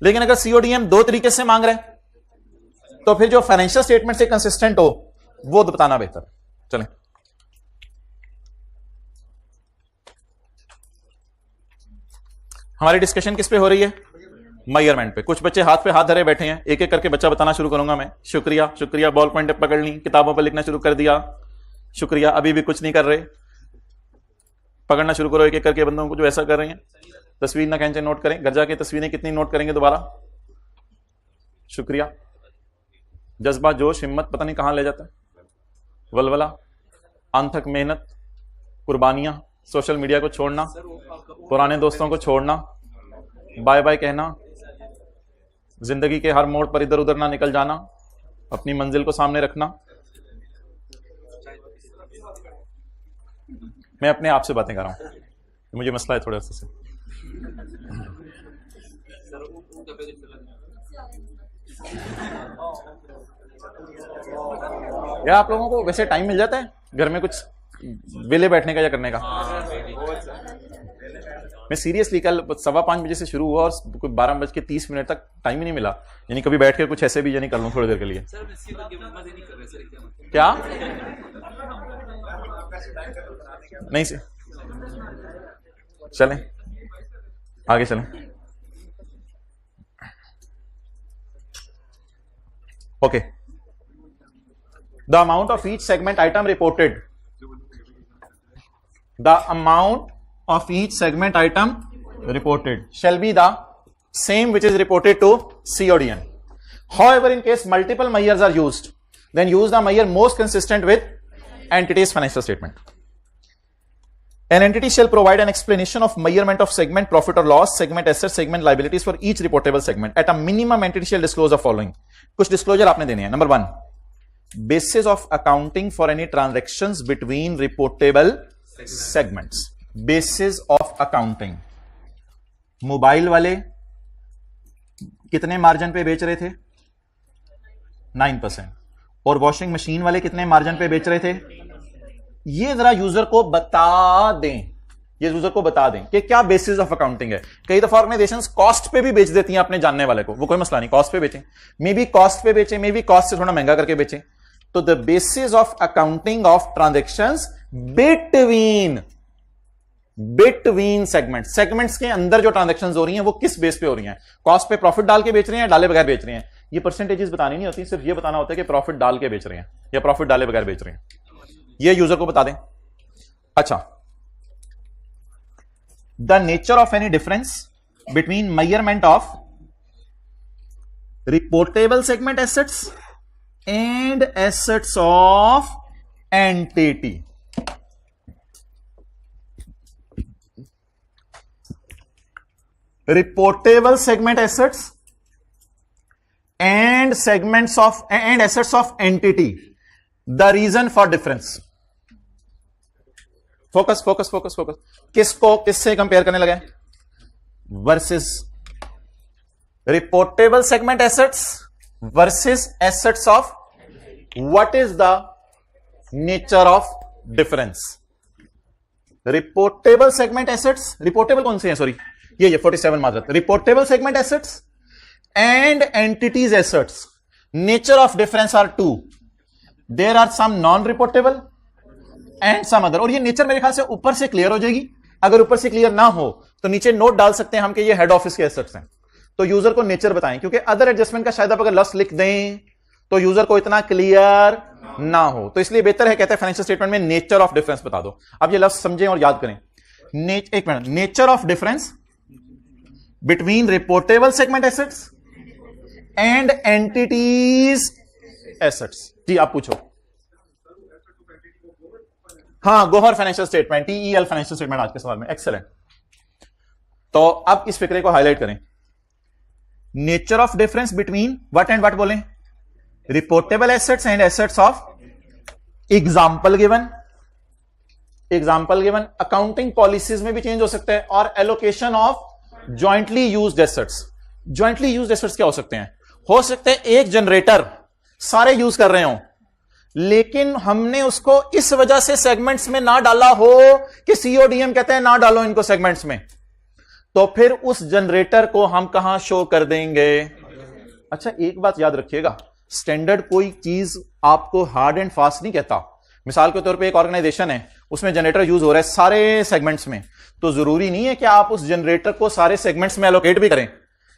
लेकिन अगर सीओडीएम 2 तरीके से मांग रहे हैं तो फिर जो फाइनेंशियल स्टेटमेंट से कंसिस्टेंट हो वो बताना बेहतर है। चलें, हमारी डिस्कशन किस पे हो रही है, मेजरमेंट पे। कुछ बच्चे हाथ पे हाथ धरे बैठे हैं, एक एक करके बच्चा बताना शुरू करूंगा मैं। शुक्रिया, बॉल पॉइंट पकड़ ली, किताबों पर लिखना शुरू कर दिया, शुक्रिया। अभी भी कुछ नहीं कर रहे, पकड़ना शुरू करो एक एक करके बंदों को जो ऐसा कर रहे हैं। तस्वीर ना खींचे, नोट करें, घर जाके तस्वीरें कितनी नोट करेंगे दोबारा। शुक्रिया। जज्बा, जोश, हिम्मत पता नहीं कहां ले जाता है, वलवला, अनथक मेहनत, कुर्बानियां, सोशल मीडिया को छोड़ना, पुराने दोस्तों को छोड़ना, बाय बाय कहना, जिंदगी के हर मोड़ पर इधर उधर ना निकल जाना, अपनी मंजिल को सामने रखना। मैं अपने आप से बातें कर रहा हूं, मुझे मसला है थोड़ा सा। या आप लोगों को वैसे टाइम मिल जाता है घर में कुछ वेले बैठने का या करने का? मैं सीरियसली कल 5:15 बजे से शुरू हुआ और कोई 12:30 तक टाइम ही नहीं मिला, यानी कभी बैठ के कुछ ऐसे भी यानी कर लूं थोड़ी देर के लिए। क्या नहीं से चलें आगे चलें। Okay, the amount of each segment item reported, the amount of each segment item reported shall be the same which is reported to CODM. However, in case multiple measures are used, then use the measure most consistent with entity's financial statement. An entity shall provide an explanation of measurement of segment profit or loss, segment assets, segment liabilities for each reportable segment. At a minimum, entity shall disclose the following. कुछ disclosure आपने देने हैं। Number 1, basis of accounting for any transactions between reportable segments. Basis of accounting, mobile वाले कितने margin पे बेच रहे थे? 9%। और वॉशिंग मशीन वाले कितने मार्जिन पे बेच रहे थे? ये जरा यूजर को बता दें, कि क्या बेसिस ऑफ अकाउंटिंग है। कई दफा ऑर्गेनाइजेशंस कॉस्ट पे भी बेच देती हैं अपने जानने वाले को, वो कोई मसला नहीं, कॉस्ट पे बेचें, मे बी कॉस्ट पे बेचें, मे बी कॉस्ट से थोड़ा महंगा करके बेचें। तो the basis of accounting of transactions between segments के अंदर जो ट्रांजैक्शंस हो रही हैं वो किस बेस पे हो रही हैं? कॉस्ट पे प्रॉफिट डाल के बेच रहे हैं, डाले बगैर बेच रहे हैं, ये परसेंटेजेस बतानी नहीं होती, सिर्फ ये बताना होता है कि प्रॉफिट डाल के बेच रहे हैं या प्रॉफिट डाले बगैर बेच रहे हैं, ये यूजर को बता दें। अच्छा, the nature of any difference between measurement of reportable segment assets and assets of entity. Reportable segment assets and segments of and assets of entity, the reason for difference। Focus focus focus focus, किसको किससे compare करने लगे? Versus reportable segment assets versus assets of, what is the nature of difference? Reportable segment assets, reportable कौन से हैं, sorry ये 47 माजरत, reportable segment assets and entities assets, nature of difference are two, there are some non reportable and some other। और ये nature मेरे ख्याल से ऊपर से क्लियर हो जाएगी, अगर ऊपर से क्लियर ना हो तो नीचे नोट डाल सकते हैं हम कि ये हेड ऑफिस के एसेट्स हैं, तो यूजर को नेचर बताएं, क्योंकि अदर एडजस्टमेंट का शायद आप अगर लफ्ज लिख दें तो यूजर को इतना क्लियर ना हो, तो इसलिए बेहतर है कहते हैं फाइनेंशियल स्टेटमेंट में नेचर ऑफ डिफरेंस बता दो। अब ये लफ्ज समझें और याद करें। एक मिनट, nature of difference between reportable segment assets and entities assets. जी आप पूछो। हाँ, गोहर financial statement, TEL financial statement आज के सवाल में, एक्सेलेंट। तो अब इस फिक्रे को हाईलाइट करें। Nature of difference between what and what बोलें? Reportable assets and assets of. Example given, example given accounting policies में भी चेंज हो सकता है, और allocation of jointly used assets. Jointly used assets क्या हो सकते हैं? हो सकते हैं एक जनरेटर सारे यूज कर रहे हो, लेकिन हमने उसको इस वजह से सेगमेंट्स में ना डाला हो कि सीओडीएम कहते हैं ना डालो इनको सेगमेंट्स में, तो फिर उस जनरेटर को हम कहां शो कर देंगे? अच्छा, एक बात याद रखिएगा, स्टैंडर्ड कोई चीज आपको हार्ड एंड फास्ट नहीं कहता। मिसाल के तौर पे एक ऑर्गेनाइजेशन है, उसमें जनरेटर यूज हो रहा है सारे सेगमेंट्स में, तो जरूरी नहीं है कि आप उस जनरेटर को सारे सेगमेंट्स में एलोकेट भी करें।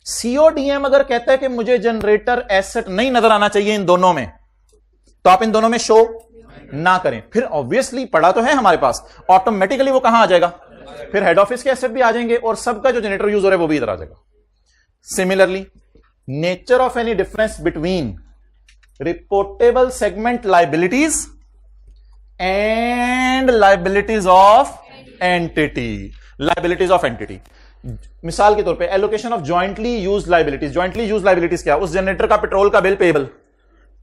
सीओडीएम अगर कहता है कि मुझे जनरेटर एसेट नहीं नजर आना चाहिए इन दोनों में, तो आप इन दोनों में शो ना करें। फिर ऑब्वियसली पड़ा तो है हमारे पास, ऑटोमेटिकली वो कहां आ जाएगा? फिर हेड ऑफिस के एसेट भी आ जाएंगे और सबका जो जनरेटर यूज हो रहा है वो भी इधर आ जाएगा। Similarly, nature of any difference between reportable segment liabilities and liabilities of entity. Liabilities of entity, मिसाल के तौर पे allocation of jointly used liabilities. Jointly used liabilities क्या? उस जनरेटर का पेट्रोल का बिल पेएबल,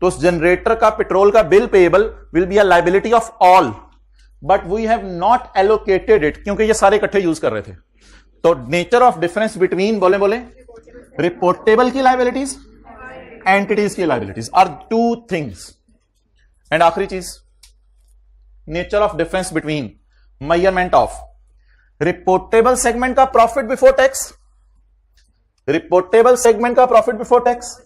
तो उस जनरेटर का पेट्रोल का bill payable will be a liability of all, but we have not allocated it, क्योंकि ये सारे इकट्ठे यूज कर रहे थे। तो नेचर ऑफ डिफरेंस बिटवीन बोले रिपोर्टेबल की लाइबिलिटीज, एंटिटीज की liabilities are two things. And आखिरी चीज, nature of difference between measurement of reportable segment का profit before tax, reportable segment का profit before tax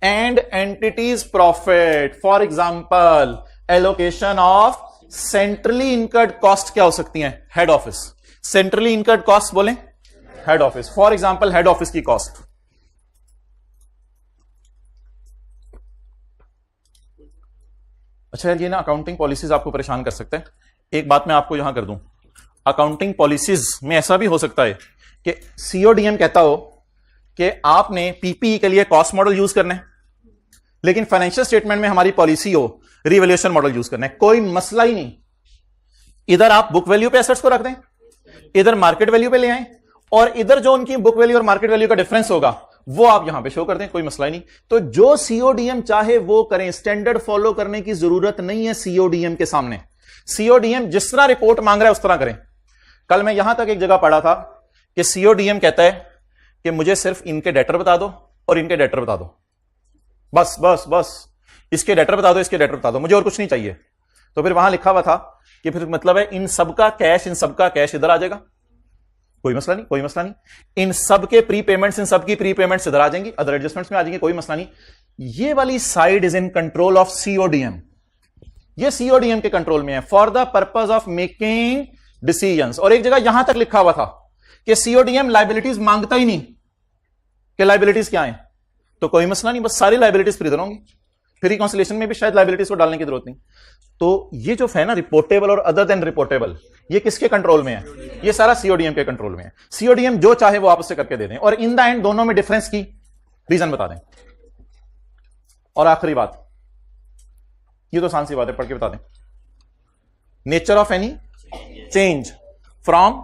and entities profit. For example, allocation of centrally incurred cost क्या हो सकती हैं? Head office. Centrally incurred cost बोलें head office, for example head office की cost. अच्छा, ये ना अकाउंटिंग पॉलिसीज आपको परेशान कर सकते हैं। एक बात मैं आपको यहां कर दूं, अकाउंटिंग पॉलिसीज में ऐसा भी हो सकता है कि सीओडीएम कहता हो कि आपने पीपीई के लिए कॉस्ट मॉडल यूज करना है, लेकिन फाइनेंशियल स्टेटमेंट में हमारी पॉलिसी हो रिवैल्यूएशन मॉडल यूज करना है। कोई मसला ही नहीं, इधर आप बुक वैल्यू पे एसेट्स को रख दें, इधर मार्केट वैल्यू पे ले आए, और इधर जो उनकी बुक वैल्यू और मार्केट वैल्यू का डिफरेंस होगा वो आप यहां पे शो कर दें, कोई मसला ही नहीं। तो जो सीओडीएम चाहे वो करें, स्टैंडर्ड फॉलो करने की जरूरत नहीं है सीओडीएम के सामने। सीओडीएम जिस तरह रिपोर्ट मांग रहा है उस तरह करें। कल मैं यहां तक एक जगह पढ़ा था कि सीओडीएम कहता है कि मुझे सिर्फ इनके डेटर बता दो और इनके डेटर बता दो, बस बस बस, इसके डेटर बता दो, इसके डेटर बता दो, मुझे और कुछ नहीं चाहिए। तो फिर वहां लिखा हुआ था कि फिर मतलब है इन सबका कैश, इन सबका कैश इधर आ जाएगा, कोई मसला नहीं, कोई मसला नहीं। इन सबके प्री पेमेंट्स, इन सबकी प्री पेमेंट्स इधर आ जाएंगी, अदर एडजस्टमेंट्स में आ जाएंगे, कोई मसला नहीं। ये वाली side is in control of CODM, ये सीओडीएम के कंट्रोल में है for the purpose of making decisions. और एक जगह यहां तक लिखा हुआ था कि सीओडीएम लाइबिलिटीज मांगता ही नहीं कि लाइबिलिटीज क्या है, तो कोई मसला नहीं, बस सारी लाइबिलिटीज फ्री होंगी, फिर रिकॉन्सिलिएशन में भी शायद लाइबिलिटीज को डालने की जरूरत नहीं। तो ये जो है ना रिपोर्टेबल और अदर देन रिपोर्टेबल, ये किसके कंट्रोल में है? ये सारा सीओडीएम के कंट्रोल में है। सीओडीएम जो चाहे वो आपस से करके दे दें और इन द एंड दोनों में डिफरेंस की रीजन बता दें। और आखिरी बात, ये तो आसान सी बात है, पढ़ के बता दें। Nature of any change from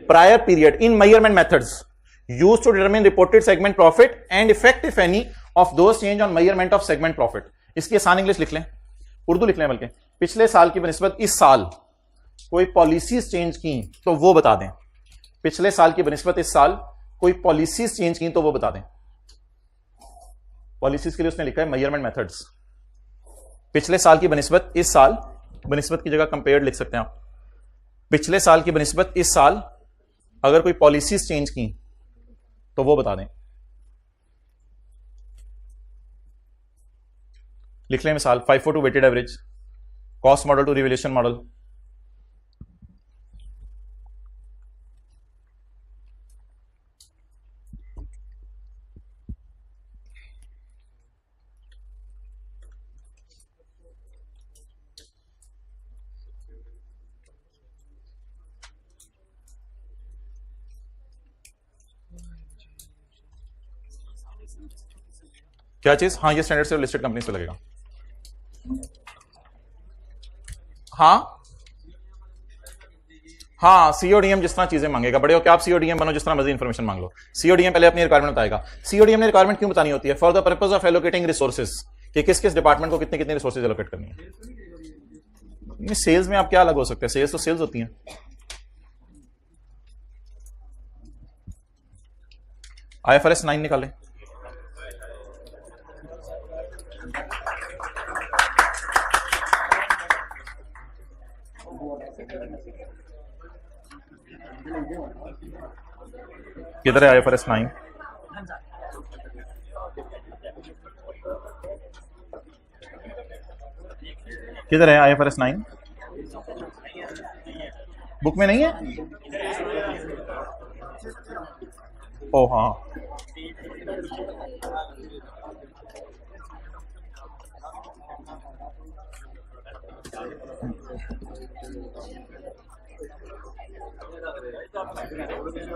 prior period in measurement methods used to determine reported segment profit and effect if any of those change on measurement of segment profit. इसकी आसान इंग्लिश लिख लें, उर्दू लिख लें, बल्कि पिछले साल की बनिस्बत इस साल कोई पॉलिसीज चेंज की तो वो बता दें। पिछले साल की बनिस्बत इस साल कोई पॉलिसीज चेंज की तो वो बता दें। पॉलिसीज के लिए उसने लिखा है मेजरमेंट मेथड्स। पिछले साल की बनिस्बत इस साल, बनिस्बत की जगह कंपेयर्ड लिख सकते हैं आप। पिछले साल की बनिस्बत इस साल अगर कोई पॉलिसीज चेंज की तो वो बता दें। लिख लें मिसाल 542 weighted average, cost model to revaluation model. क्या चीज? हाँ, ये स्टैंडर्ड से लिस्टेड कंपनी से लगेगा। हाँ, सीओडीएम जिस तरह चीजें मांगेगा, बड़े हो क्या आप सीओडीएम बनो, जिस तरह मजीद इंफॉर्मेशन मांग लो। सीओडीएम पहले अपनी रिक्वायरमेंट बताएगा। सीओडीएम ने रिक्वायरमेंट क्यों बतानी होती है? For the purpose of allocating resources, कि किस किस डिपार्टमेंट को कितने कितने रिसोर्सेज एलोकेट करनी है। सेल्स में आप क्या अलग हो सकते हैं? सेल्स तो सेल्स होती हैं। IFRS 9 निकालें। किधर है IFRS 9? किधर है IFRS 9? बुक में नहीं है? ओ हाँ,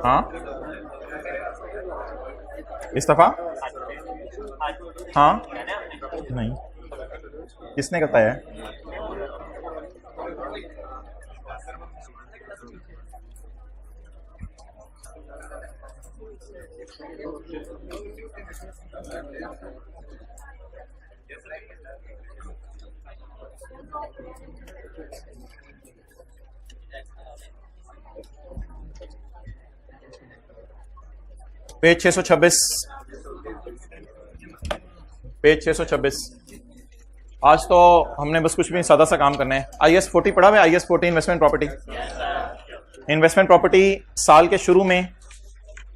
हाँ इस दफा हाँ नहीं, किसने बताया? Page 626, page 626। आज तो हमने बस कुछ भी सादा सा काम करना है। IS 40 पढ़ा हुआ है? IS 40 investment property. Investment property साल के शुरू में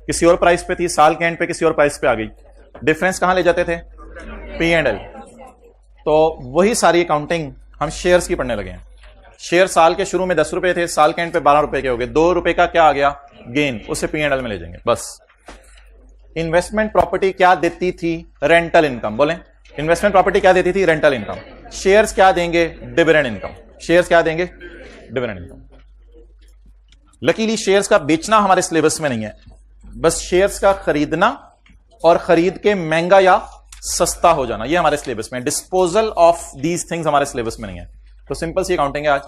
किसी और प्राइस पे थी, साल के एंड पे किसी और प्राइस पे आ गई। डिफरेंस कहां ले जाते थे? P&L। तो वही सारी अकाउंटिंग हम शेयर्स की पढ़ने लगे हैं। शेयर साल के शुरू में 10 रुपए थे, साल के एंड पे 12 रुपए के हो गए। 2 रुपए का क्या आ गया? गेन, उसे P&L में ले जाएंगे बस। इन्वेस्टमेंट प्रॉपर्टी क्या देती थी? Rental income. बोलें, इन्वेस्टमेंट प्रॉपर्टी क्या देती थी? Rental income. शेयर्स क्या देंगे? Dividend income. शेयर्स क्या देंगे? Dividend income. लकीली शेयर्स का बेचना हमारे सिलेबस में नहीं है, बस शेयर्स का खरीदना और खरीद के महंगा या सस्ता हो जाना, ये हमारे सिलेबस में। डिस्पोजल ऑफ दीज थिंग्स हमारे सिलेबस में नहीं है। तो सिंपल सी अकाउंटिंग है आज।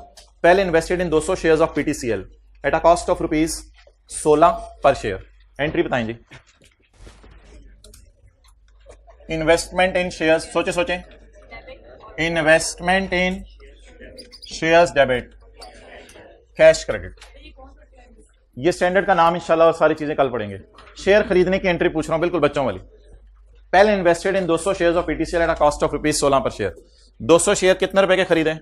पहले invested in 200 shares of PTCL at a cost of ₹16 पर शेयर। एंट्री बताएं जी। इन्वेस्टमेंट इन शेयर्स, सोचे सोचे, इन्वेस्टमेंट इन शेयर्स डेबिट, कैश क्रेडिट, ये स्टैंडर्ड का नाम इंशाल्लाह, और सारी चीजें कल पढ़ेंगे। शेयर खरीदने की एंट्री पूछ रहा हूं, बिल्कुल बच्चों वाली। पहले invested in 200 shares of PTCL at a cost of ₹16 पर शेयर। 200 शेयर कितने रुपए के खरीदे?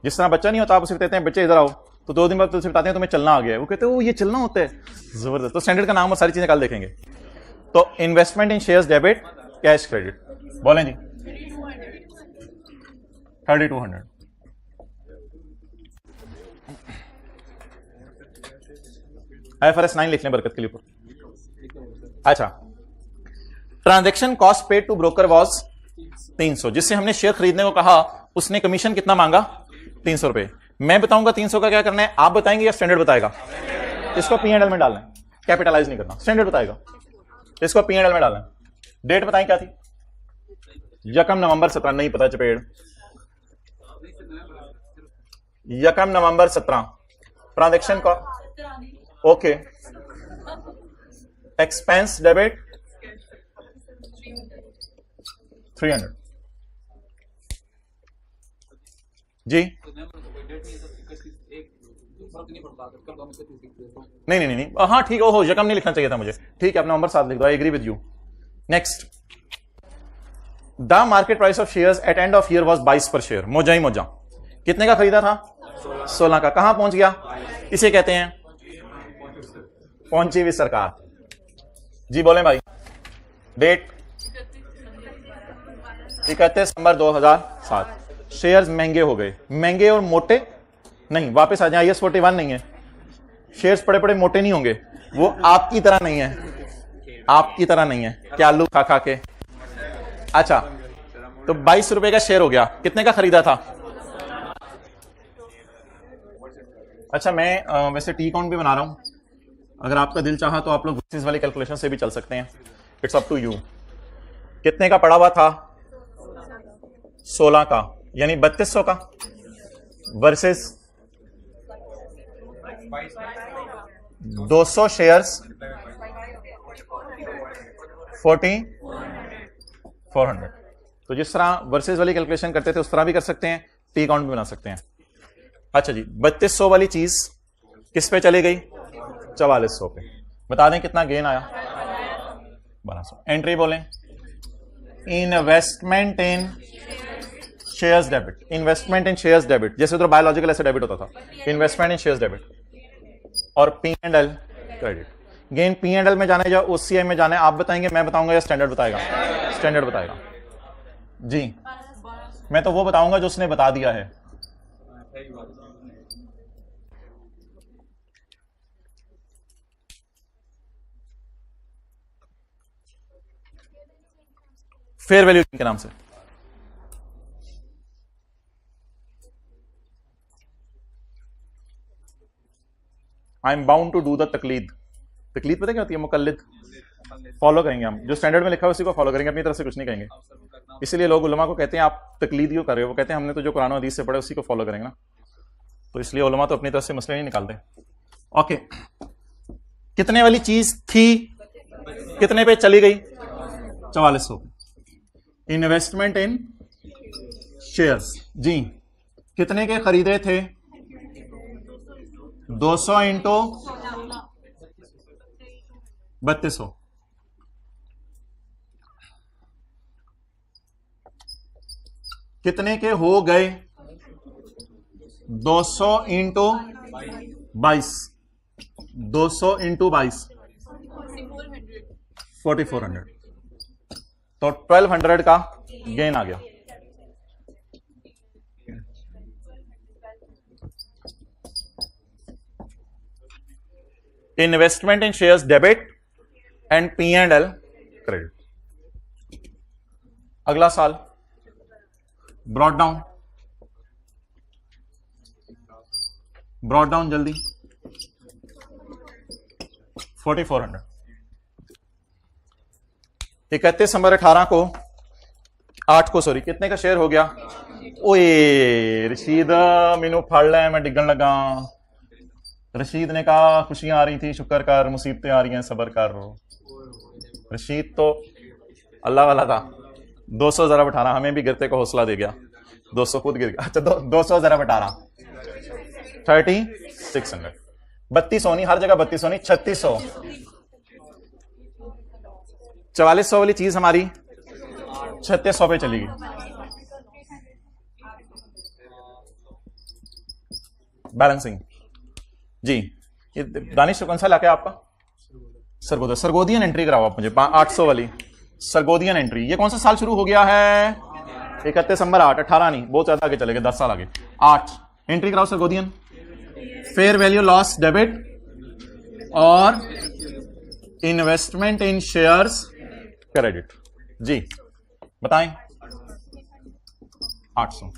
जिस तरह बच्चा नहीं होता, आप उसे कहते हैं बच्चे इधर आओ, तो 2 दिन बाद तुझसे बताते हैं तुम्हें चलना आ गया है, वो कहते हैं वो ये चलना होता है, जबरदस्त। तो स्टैंडर्ड का नाम और सारी चीजें कल देखेंगे। तो इन्वेस्टमेंट इन शेयर्स डेबिट, कैश क्रेडिट, बोलें जी। 3200। IFRS 9 लिख लें बरकत के लिए ऊपर। अच्छा, transaction cost paid to broker was 300, जिससे हमने शेयर खरीदने को कहा उसने कमीशन कितना मांगा? 300 रुपए। मैं बताऊंगा 300 का क्या करना है, आप बताएंगे या स्टैंडर्ड बताएगा? इसको P&L में डालना है, कैपिटलाइज नहीं करना, स्टैंडर्ड बताएगा। इसको P&L में डालना है। डेट बताएं क्या थी? 1 नवंबर 17, नहीं पता चपेड़, 1 नवंबर 17। ट्रांजैक्शन का ओके, एक्सपेंस डेबिट 300 जी। नहीं, हाँ ठीक है, ओहो यकम नहीं लिखना चाहिए था मुझे, ठीक है, अपना नंबर 7 लिख दो, I agree with you. Next, the market price of shares at end of year was 22 per share, मोजा ही मोजा। कितने का खरीदा था? 16 का। कहां पहुंच गया? इसे कहते हैं पहुंची हुई सरकार। जी बोले भाई। डेट 31 दिसंबर 2007। शेयर्स महंगे हो गए, महंगे और मोटे नहीं, वापस आ जाए, IS 41 नहीं है, शेयर्स बड़े बड़े मोटे नहीं होंगे, वो आपकी तरह नहीं है, आपकी तरह नहीं है क्या आलू खा खा के। अच्छा, तो 22 रुपए का शेयर हो गया, कितने का खरीदा था? अच्छा, मैं वैसे टी काउंट भी बना रहा हूं, अगर आपका दिल चाहा तो आप लोग वर्सेस वाली कैलकुलेशन से भी चल सकते हैं, इट्स अप टू यू। कितने का पड़ा हुआ था? 16 का, यानी 3200 का वर्सेस 200 शेयर्स 400। तो जिस तरह वर्सेस वाली कैलकुलेशन करते थे उस तरह भी कर सकते हैं, टी काउंट भी बना सकते हैं। अच्छा जी, 3200 वाली चीज किस पे चली गई? 4400 पे। बता दें कितना गेन आया? 1200। एंट्री बोलें, इन्वेस्टमेंट इन शेयर्स डेबिट, इन्वेस्टमेंट इन शेयर्स डेबिट, जैसे उधर बायोलॉजिकल ऐसे डेबिट होता था, इन्वेस्टमेंट इन शेयर्स डेबिट, और P&L क्रेडिट। गेन P&L में जाना है या OCI में जाना है, आप बताएंगे, मैं बताऊंगा, या स्टैंडर्ड बताएगा? स्टैंडर्ड बताएगा जी। मैं तो वो बताऊंगा जो उसने बता दिया है। फेयर वैल्यू के नाम से। I am bound to do the तकलीद। तकलीद पता क्या होती है? मुकल्लिद। फॉलो करेंगे हम, जो स्टैंडर्ड में लिखा है उसी को फॉलो करेंगे, अपनी तरफ से कुछ नहीं कहेंगे। इसीलिए लोग उलमा को कहते हैं आप तकलीद क्यों कर रहे हो, वो कहते हैं हमने तो जो कुरान और हदीस से पढ़े उसी को फॉलो करेंगे ना, तो इसलिए उलमा तो अपनी तरफ से मसले नहीं निकालते। ओके, कितने वाली चीज थी, कितने पे चली गई? 4400। इन्वेस्टमेंट इन शेयर्स जी, कितने के खरीदे थे? 200 इंटू 3200। कितने के हो गए? 200 इंटू 22, 200 इंटू 22 4400। तो 1200 का गेन आ गया। Investment in shares debit and P&L credit. अगला साल ब्रॉड डाउन जल्दी 4400। 31 दिसंबर 18 को 8 को सॉरी कितने का शेयर हो गया? ओए रशीद मैनू फड़ ले, मैं डिगन लगा। रशीद ने कहा खुशियां आ रही थी शुक्र कर, मुसीबतें आ रही हैं सब्र कर। रशीद तो अल्लाह वाला था। 200 जरा 18 हमें भी गिरते को हौसला दे गया। 200 खुद गिर गया। अच्छा 200 जरा 18 3600। 3200 नहीं, हर जगह 3200 नहीं, 3600। 4400 वाली चीज हमारी 3600 पे चली गई। बैलेंसिंग जी। ये दानिश कौन सा इलाका है आपका? सरगोदा। सरगोदियन एंट्री कराओ आप मुझे 800 वाली सरगोदियन एंट्री। ये कौन सा साल शुरू हो गया है? 31 दिसंबर 8, 18 नहीं, बहुत ज्यादा आगे चले गए, 10 साल आगे। 8 एंट्री कराओ सरगोदियन। फेयर वैल्यू लॉस डेबिट और इन्वेस्टमेंट इन शेयर्स क्रेडिट। जी बताएं। 800।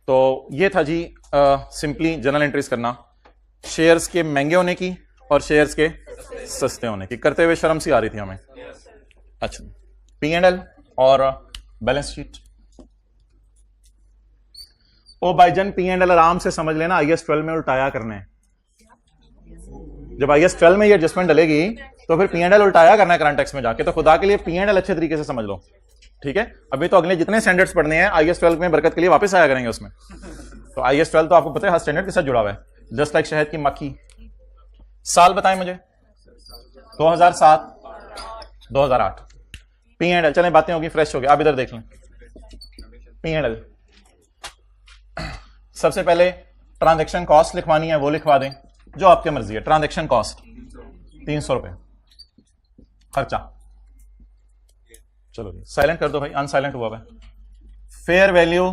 तो ये था जी सिंपली जनरल एंट्रीज करना, शेयर्स के महंगे होने की और शेयर्स के सस्ते होने की। करते हुए शर्म सी आ रही थी हमें। अच्छा, P&L और बैलेंस शीट। ओ भाईजान P&L आराम से समझ लेना, IAS 12 में उल्टाया करने हैं। जब IAS 12 में ये एडजस्टमेंट डलेगी तो फिर P&L उल्टाया करना है करंट टैक्स में जाके। तो खुदा के लिए P&L अच्छे तरीके से समझ लो, ठीक है। अभी तो अगले जितने स्टैंडर्ड्स पढ़ने हैं IAS 12 में बरकत के लिए वापस आया करेंगे उसमें। तो IAS 12 तो आपको पता है हर स्टैंडर्ड के साथ जुड़ा हुआ है, जस्ट लाइक शहद की मक्खी। साल बताएं मुझे। 2007, 2008। P&L चलें, बातें होगी, फ्रेश हो गया। आप इधर देख लें P&L। सबसे पहले ट्रांजैक्शन कॉस्ट लिखवानी है, वो लिखवा दें जो आपकी मर्जी है। ट्रांजैक्शन कॉस्ट 300 रुपए खर्चा। चलो जी साइलेंट कर दो भाई, अनसाइलेंट हुआ है। Fair value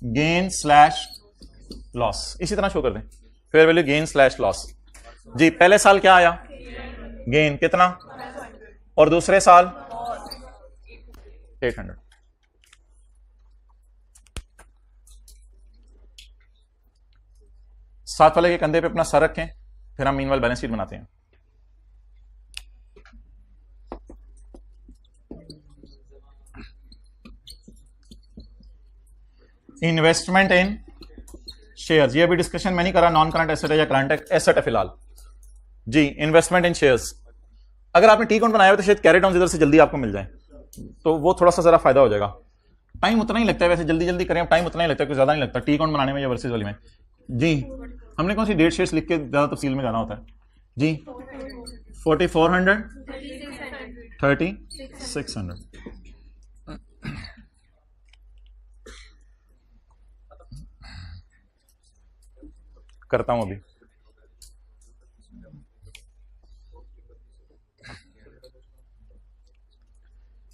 gain slash loss, इसी तरह शो कर दें। Fair value gain slash loss. जी पहले साल क्या आया? गेन कितना? और दूसरे साल 800। साथ वाले के कंधे पे अपना सर रखें, फिर हम मीनवाइल बैलेंस शीट बनाते हैं। इन्वेस्टमेंट इन शेयर्स, ये भी डिस्कशन मैं नहीं कर रहा नॉन करंट एसेट है या करंट एसेट है फिलहाल। जी इन्वेस्टमेंट इन शेयर्स। अगर आपने टी अकाउंट बनाया हो तो शायद कैरी डाउन इधर से जल्दी आपको मिल जाए, तो वो थोड़ा सा जरा फायदा हो जाएगा। टाइम उतना ही लगता है, वैसे जल्दी जल्दी करें टाइम उतना ही लगता है, कुछ ज्यादा नहीं लगता टी अकाउंट बनाने में या वर्सेस वाली में। जी हमने कौन सी डेट शेयर्स लिख के ज्यादा तफसील में जाना होता है? जी 4400, 3600। करता हूं अभी।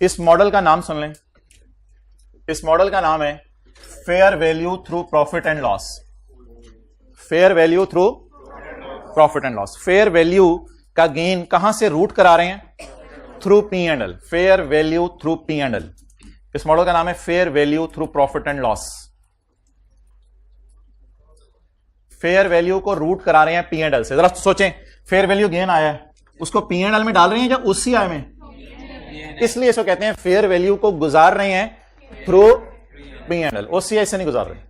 इस मॉडल का नाम सुन लें। इस मॉडल का नाम है fair value through profit and loss. Fair value through profit and loss. Fair value का गेन कहां से रूट करा रहे हैं? Through P&L। Fair value through P&L। इस मॉडल का नाम है fair value through profit and loss. Fair value को रूट करा रहे हैं P&L से। जरा सोचें, फेयर वैल्यू गेन आया है, उसको P&L में डाल रहे हैं या OCI में? इसलिए इसको कहते हैं फेयर वैल्यू को गुजार रहे हैं थ्रू P&L, OCI से नहीं गुजार रहे।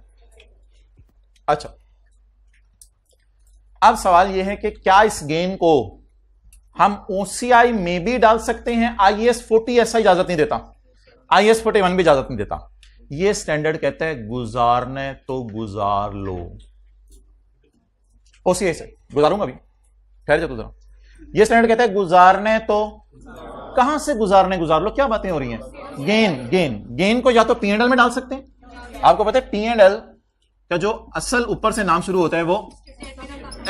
अच्छा, अब सवाल यह है कि क्या इस गेन को हम OCI में भी डाल सकते हैं? IAS 40 ऐसा इजाजत नहीं देता, IAS 41 भी इजाजत नहीं देता। यह स्टैंडर्ड कहता है गुजारने तो गुजार लो। OCI से गुजारूंगा अभी, ठहर जाओ जरा। यह स्टैंडर्ड कहता है गुजारने तो, कहां से गुजारने गुजार लो? क्या बातें हो रही हैं? गेन गेन गेन को या तो P&L में डाल सकते हैं। आपको पता है P&L का जो असल ऊपर से नाम शुरू होता है वो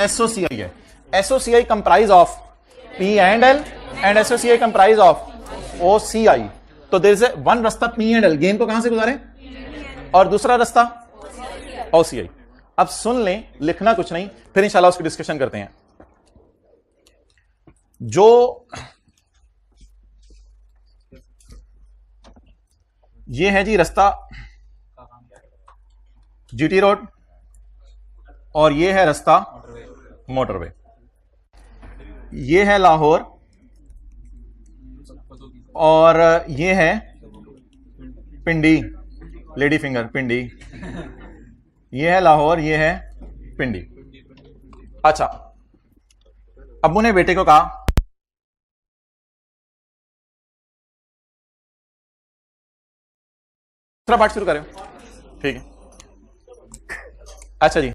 SOCI है। SOCI comprise of P&L and SOCI comprise of OCI। तो देयर इज वन रास्ता P&L गेन को कहां से गुजारें, और दूसरा रास्ता OCI। अब सुन लें, लिखना कुछ नहीं, फिर इंशाल्लाह उसकी डिस्कशन करते हैं। जो ये है जी रास्ता GT रोड, और ये है रास्ता मोटरवे। ये है लाहौर और ये है पिंडी, लेडी फिंगर पिंडी। ये है लाहौर, ये है पिंडी। अच्छा, अब्बू ने बेटे को कहा दूसरा पार्ट शुरू करें, ठीक है। अच्छा जी,